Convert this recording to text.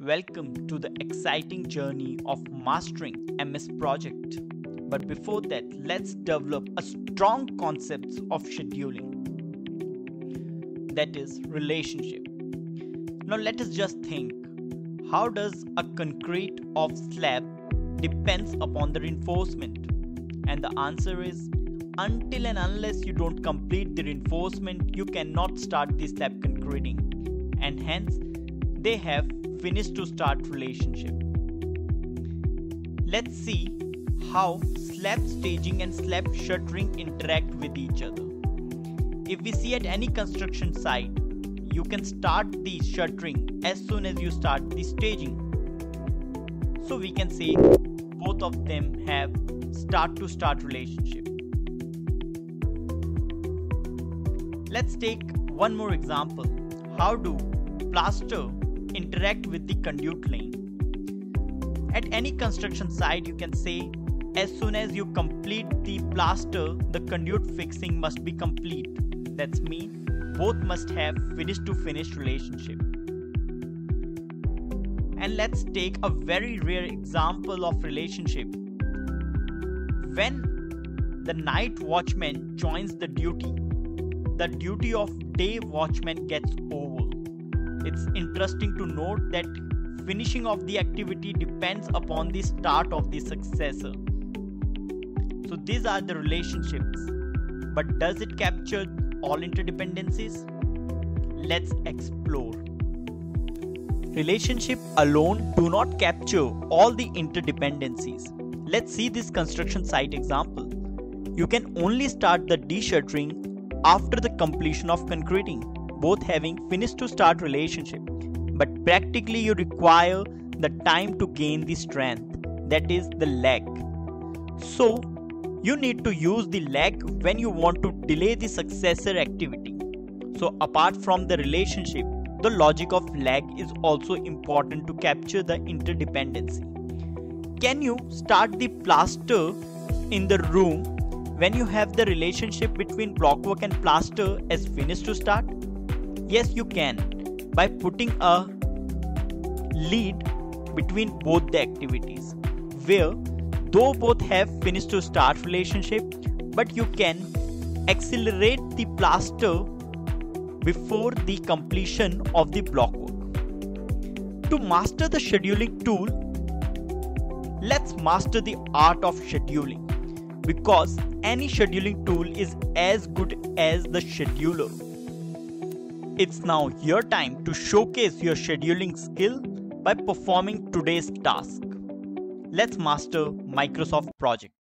Welcome to the exciting journey of mastering MS Project. But before that, let's develop a strong concept of scheduling. That is relationship. Now let us just think, how does a concrete of slab depends upon the reinforcement? And the answer is, until and unless you don't complete the reinforcement, you cannot start the slab concreting. And hence, they have finish to start relationship. Let's see how slab staging and slab shuttering interact with each other. If we see at any construction site, you can start the shuttering as soon as you start the staging. So we can say both of them have start to start relationship. Let's take one more example. How do plaster interact with the conduit lane? At any construction site, you can say as soon as you complete the plaster, the conduit fixing must be complete. That's mean both must have finish to finish relationship. And let's take a very rare example of relationship. When the night watchman joins the duty of day watchman gets over. It's interesting to note that finishing of the activity depends upon the start of the successor. So these are the relationships. But does it capture all interdependencies? Let's explore. Relationship alone do not capture all the interdependencies. Let's see this construction site example. You can only start the de-shuttering after the completion of concreting, both having finish to start relationship, but practically you require the time to gain the strength, that is the lag. So you need to use the lag when you want to delay the successor activity. So apart from the relationship, the logic of lag is also important to capture the interdependency. Can you start the plaster in the room when you have the relationship between blockwork and plaster as finish to start? Yes, you can, by putting a lead between both the activities, where though both have finish to start relationship, but you can accelerate the plaster before the completion of the blockwork. To master the scheduling tool, let's master the art of scheduling, because any scheduling tool is as good as the scheduler. It's now your time to showcase your scheduling skill by performing today's task. Let's master Microsoft Project.